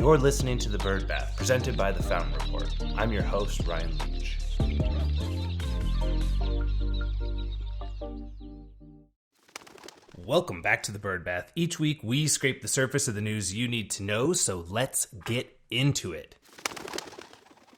You're listening to The Bird Bath, presented by The Fountain Report. I'm your host, Ryan Leach. Welcome back to The Bird Bath. Each week, we scrape the surface of the news you need to know, so let's get into it.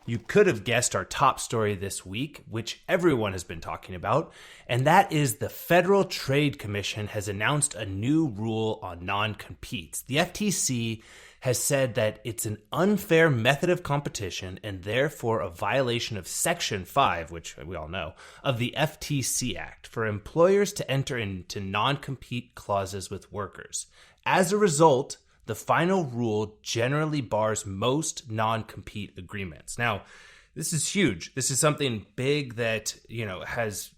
You could have guessed our top story this week, which everyone has been talking about, and that is the Federal Trade Commission has announced a new rule on non-competes. The FTC has said that it's an unfair method of competition and therefore a violation of Section 5, which we all know, of the FTC Act for employers to enter into non-compete clauses with workers. As a result, the final rule generally bars most non-compete agreements. Now, this is huge. This is something big that, has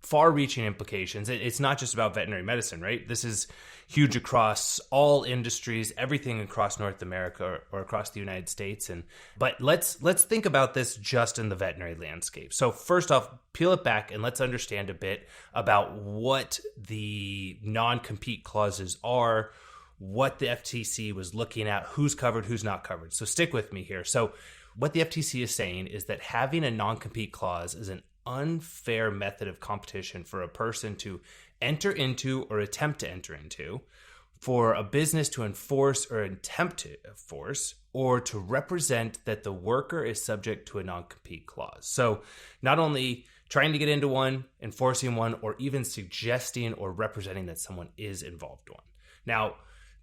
far-reaching implications. It's not just about veterinary medicine, right? This is huge across all industries, everything across North America or across the United States. But let's think about this just in the veterinary landscape. So first off, peel it back and let's understand a bit about what the non-compete clauses are, what the FTC was looking at, who's covered, who's not covered. So stick with me here. So what the FTC is saying is that having a non-compete clause is an unfair method of competition for a person to enter into or attempt to enter into, for a business to enforce or attempt to enforce, or to represent that the worker is subject to a non-compete clause. So not only trying to get into one, enforcing one, or even suggesting or representing that someone is involved in one. Now,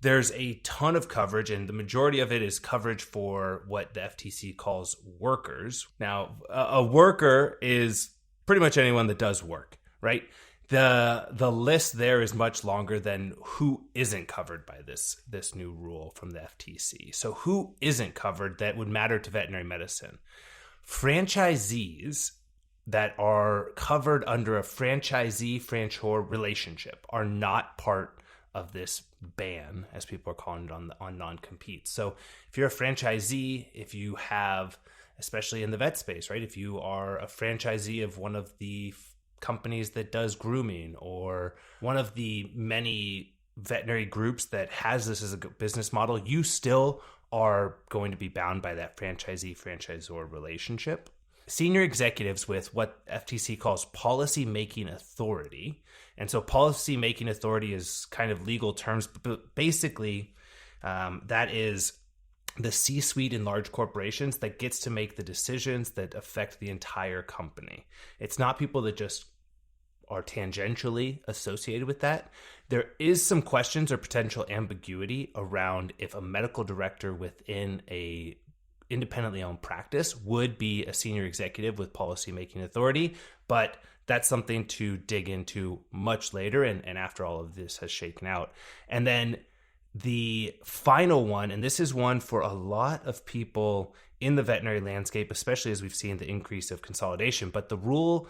there's a ton of coverage, and the majority of it is coverage for what the FTC calls workers. Now, a worker is pretty much anyone that does work, right? The list there is much longer than who isn't covered by this new rule from the FTC. So who isn't covered that would matter to veterinary medicine? Franchisees that are covered under a franchisee-franchisor relationship are not part of this ban, as people are calling it on non-compete. So if you're a franchisee, if you have, especially in the vet space, right? If you are a franchisee of one of the companies that does grooming or one of the many veterinary groups that has this as a business model, you still are going to be bound by that franchisee-franchisor relationship. Senior executives with what FTC calls policy-making authority. And so policy-making authority is kind of legal terms, but basically that is the C-suite in large corporations that gets to make the decisions that affect the entire company. It's not people that just are tangentially associated with that. There is some questions or potential ambiguity around if a medical director within a independently owned practice would be a senior executive with policy-making authority, but that's something to dig into much later and after all of this has shaken out. And then the final one, and this is one for a lot of people in the veterinary landscape, especially as we've seen the increase of consolidation, but the rule,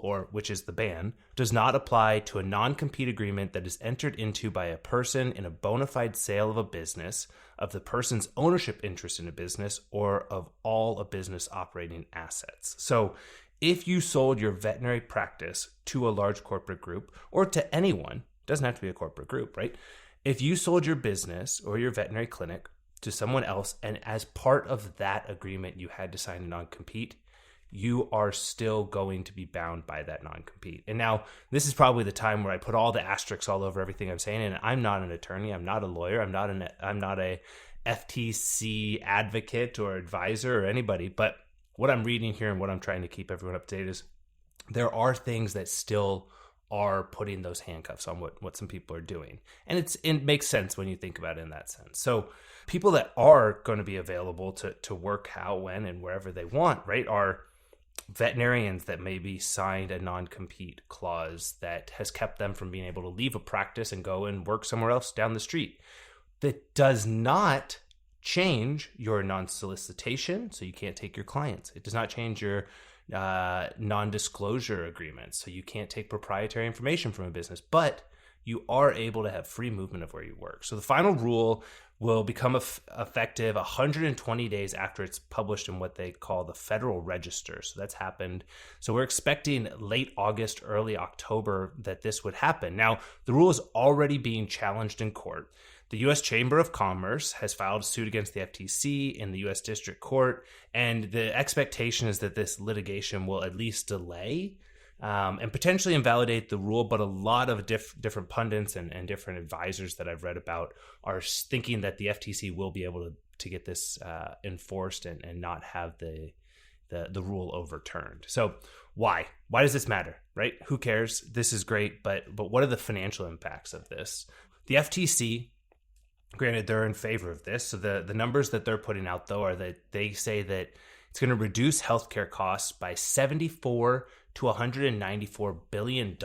or which is the ban, does not apply to a non-compete agreement that is entered into by a person in a bona fide sale of a business, of the person's ownership interest in a business, or of all a business operating assets. So if you sold your veterinary practice to a large corporate group, or to anyone, doesn't have to be a corporate group, right? If you sold your business or your veterinary clinic to someone else, and as part of that agreement you had to sign a non-compete, you are still going to be bound by that non-compete. And now, this is probably the time where I put all the asterisks all over everything I'm saying, and I'm not an attorney, I'm not a lawyer, I'm not a FTC advocate or advisor or anybody, but what I'm reading here and what I'm trying to keep everyone up to date is there are things that still are putting those handcuffs on what some people are doing. And it makes sense when you think about it in that sense. So people that are going to be available to work how, when, and wherever they want, right, are veterinarians that maybe signed a non-compete clause that has kept them from being able to leave a practice and go and work somewhere else down the street. That does not change your non-solicitation, so you can't take your clients. It does not change your non-disclosure agreements, so you can't take proprietary information from a business, but you are able to have free movement of where you work. So the final rule will become effective 120 days after it's published in what they call the Federal Register. So that's happened. So we're expecting late August, early October that this would happen. Now, the rule is already being challenged in court. The U.S. Chamber of Commerce has filed a suit against the FTC in the U.S. District Court, and the expectation is that this litigation will at least delay and potentially invalidate the rule. But a lot of different pundits and different advisors that I've read about are thinking that the FTC will be able to get this enforced and not have the rule overturned. So why does this matter, right? Who cares? This is great, but what are the financial impacts of this? The FTC, granted, they're in favor of this. So the numbers that they're putting out, though, are that they say that it's going to reduce healthcare costs by $74 to $194 billion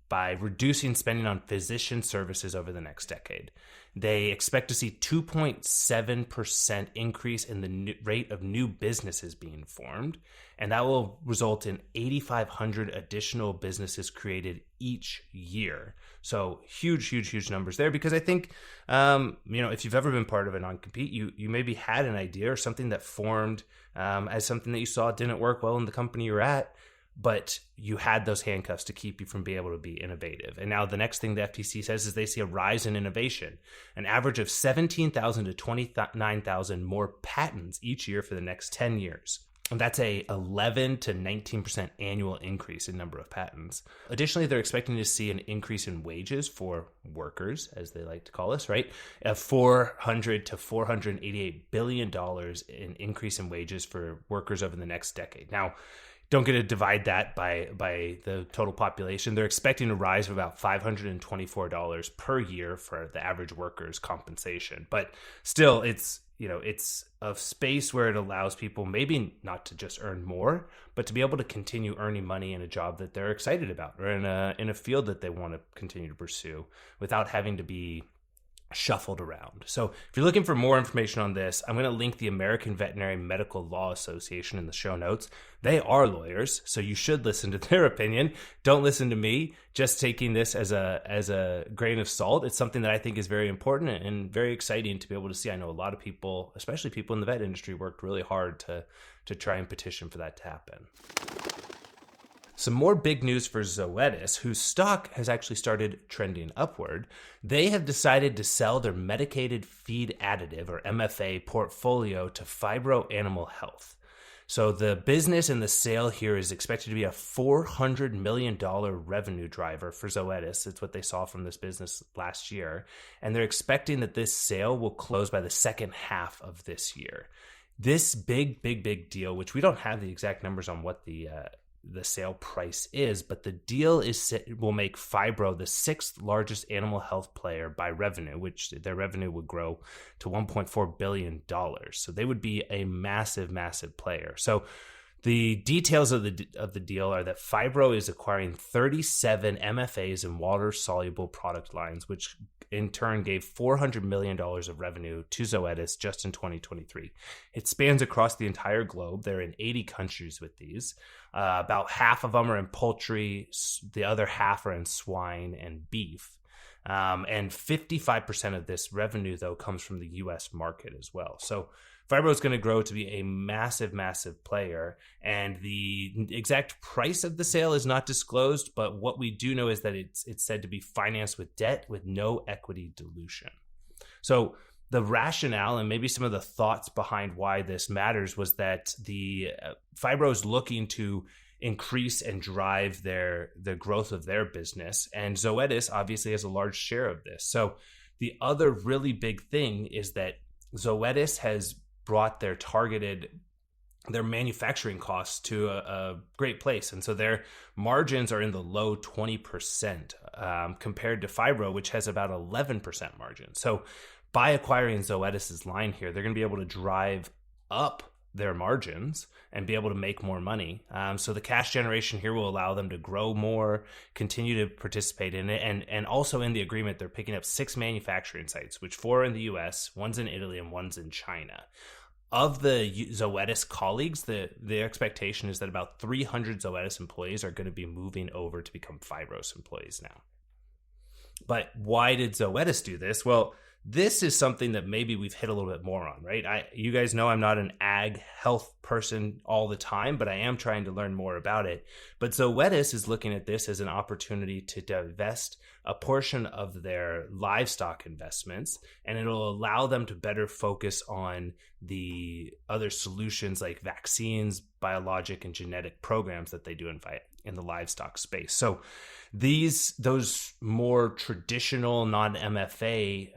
by reducing spending on physician services over the next decade. They expect to see 2.7% increase in the rate of new businesses being formed, and that will result in 8,500 additional businesses created each year. So huge numbers there, because I think, if you've ever been part of a non-compete, you maybe had an idea or something that formed as something that you saw didn't work well in the company you're at, but you had those handcuffs to keep you from being able to be innovative. And now the next thing the FTC says is they see a rise in innovation, an average of 17,000 to 29,000 more patents each year for the next 10 years. And that's a 11 to 19% annual increase in number of patents. Additionally, they're expecting to see an increase in wages for workers, as they like to call us, right? $400 to $488 billion in increase in wages for workers over the next decade. Now, don't get to divide that by the total population. They're expecting a rise of about $524 per year for the average worker's compensation. But still, it's a space where it allows people maybe not to just earn more, but to be able to continue earning money in a job that they're excited about, or in a field that they want to continue to pursue without having to be shuffled around. So if you're looking for more information on this, I'm going to link the American Veterinary Medical Law Association in the show notes. They are lawyers, so you should listen to their opinion. Don't listen to me just taking this as a grain of salt. It's something that I think is very important and very exciting to be able to see. I know a lot of people, especially people in the vet industry, worked really hard to try and petition for that to happen. Some more big news for Zoetis, whose stock has actually started trending upward. They have decided to sell their medicated feed additive, or MFA, portfolio to Phibro Animal Health. So the business and the sale here is expected to be a $400 million revenue driver for Zoetis. It's what they saw from this business last year. And they're expecting that this sale will close by the second half of this year. This big deal, which we don't have the exact numbers on what the sale price is, but the deal will make Phibro the sixth largest animal health player by revenue, which their revenue would grow to $1.4 billion. So they would be a massive player. So the details of the deal are that Phibro is acquiring 37 MFAs and water-soluble product lines, which in turn gave $400 million of revenue to Zoetis just in 2023. It spans across the entire globe. They're in 80 countries with these. About half of them are in poultry. The other half are in swine and beef. And 55% of this revenue, though, comes from the U.S. market as well. So Phibro is going to grow to be a massive player, and the exact price of the sale is not disclosed, but what we do know is that it's said to be financed with debt with no equity dilution. So the rationale and maybe some of the thoughts behind why this matters was that the Phibro is looking to increase and drive the growth of their business, and Zoetis obviously has a large share of this. So the other really big thing is that Zoetis has brought their manufacturing costs to a great place. And so their margins are in the low 20% compared to Phibro, which has about 11% margin. So by acquiring Zoetis's line here, they're going to be able to drive up their margins and be able to make more money. So the cash generation here will allow them to grow more, continue to participate in it. And also in the agreement, they're picking up 6 manufacturing sites, which 4 in the US, 1's in Italy, and 1's in China. Of the Zoetis colleagues, the expectation is that about 300 Zoetis employees are going to be moving over to become Phibro's employees now. But why did Zoetis do this? Well, this is something that maybe we've hit a little bit more on, right? You guys know I'm not an ag health person all the time, but I am trying to learn more about it. But Zoetis is looking at this as an opportunity to divest a portion of their livestock investments, and it'll allow them to better focus on the other solutions like vaccines, biologic and genetic programs that they do in the livestock space. So those more traditional non-MFA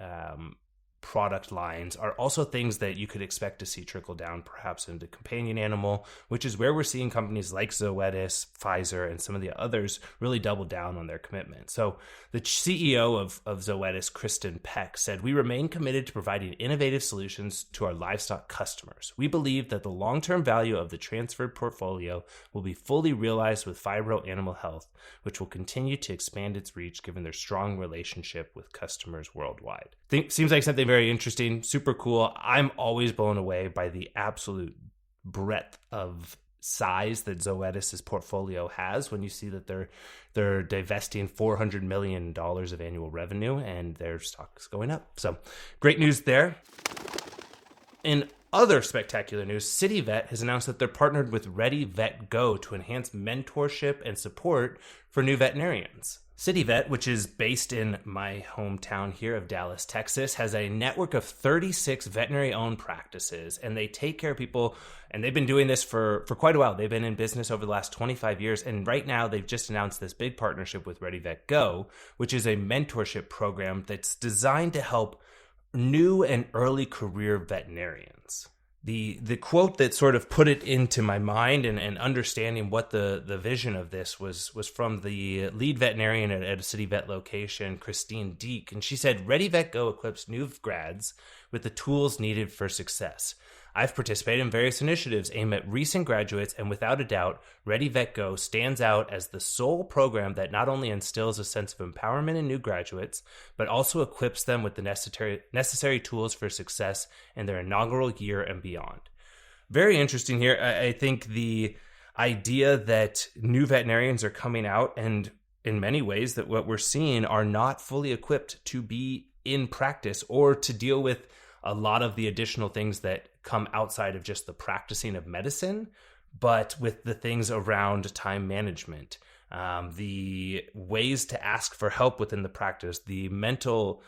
product lines are also things that you could expect to see trickle down perhaps into companion animal, which is where we're seeing companies like Zoetis, Pfizer, and some of the others really double down on their commitment. So the CEO of Zoetis, Kristen Peck, said, "We remain committed to providing innovative solutions to our livestock customers. We believe that the long-term value of the transferred portfolio will be fully realized with Phibro Animal Health, which will continue to expand its reach given their strong relationship with customers worldwide." Seems like something very interesting, super cool. I'm always blown away by the absolute breadth of size that Zoetis' portfolio has when you see that they're divesting $400 million of annual revenue and their stock is going up. So great news there. In other spectacular news, CityVet has announced that they're partnered with ReadyVet Go to enhance mentorship and support for new veterinarians. CityVet, which is based in my hometown here of Dallas, Texas, has a network of 36 veterinary-owned practices, and they take care of people, and they've been doing this for quite a while. They've been in business over the last 25 years, and right now they've just announced this big partnership with ReadyVet Go, which is a mentorship program that's designed to help new and early career veterinarians. The quote that sort of put it into my mind and understanding what the vision of this was from the lead veterinarian at a CityVet location, Christine Deek. And she said, "ReadyVet Go equips new grads with the tools needed for success. I've participated in various initiatives aimed at recent graduates, and without a doubt, ReadyVet Go stands out as the sole program that not only instills a sense of empowerment in new graduates, but also equips them with the necessary tools for success in their inaugural year and beyond." Very interesting here. I think the idea that new veterinarians are coming out, and in many ways that what we're seeing are not fully equipped to be in practice or to deal with a lot of the additional things that come outside of just the practicing of medicine, but with the things around time management, the ways to ask for help within the practice, the mental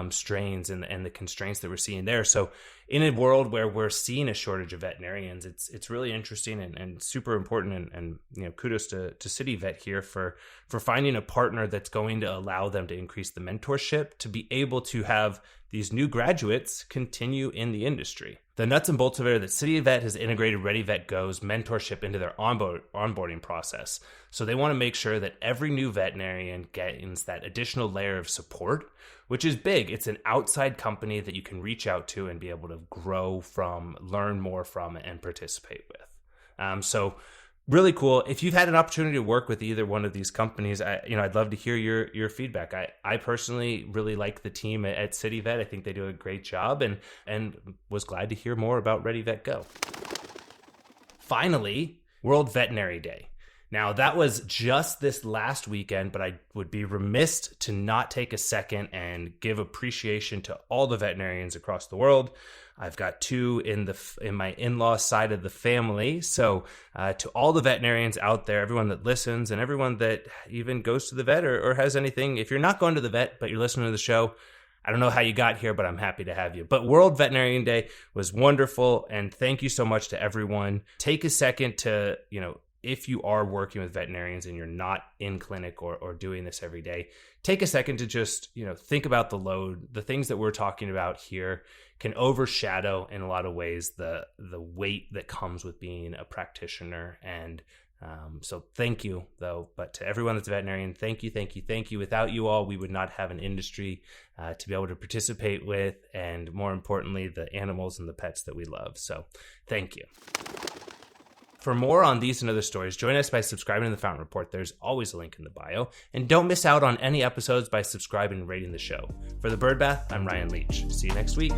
strains and the constraints that we're seeing there. So in a world where we're seeing a shortage of veterinarians, it's really interesting and super important. And kudos to CityVet here for finding a partner that's going to allow them to increase the mentorship to be able to have these new graduates continue in the industry. The nuts and bolts of it are that CityVet has integrated ReadyVet Go's mentorship into their onboarding process. So they want to make sure that every new veterinarian gains that additional layer of support, which is big. It's an outside company that you can reach out to and be able to grow from, learn more from, and participate with. So really cool. If you've had an opportunity to work with either one of these companies, I'd love to hear your feedback. I personally really like the team at CityVet. I think they do a great job and was glad to hear more about ReadyVet Go. Finally, World Veterinary Day. Now, that was just this last weekend, but I would be remiss to not take a second and give appreciation to all the veterinarians across the world. I've got two in my in-law side of the family. So to all the veterinarians out there, everyone that listens and everyone that even goes to the vet or has anything, if you're not going to the vet, but you're listening to the show, I don't know how you got here, but I'm happy to have you. But World Veterinarian Day was wonderful. And thank you so much to everyone. Take a second to, if you are working with veterinarians and you're not in clinic or doing this every day, take a second to just, think about the load. The things that we're talking about here can overshadow in a lot of ways the weight that comes with being a practitioner. And so thank you, though. But to everyone that's a veterinarian, thank you. Without you all, we would not have an industry to be able to participate with, and more importantly, the animals and the pets that we love. So thank you. For more on these and other stories, join us by subscribing to the Fountain Report. There's always a link in the bio. And don't miss out on any episodes by subscribing and rating the show. For the Bird Bath, I'm Ryan Leach. See you next week.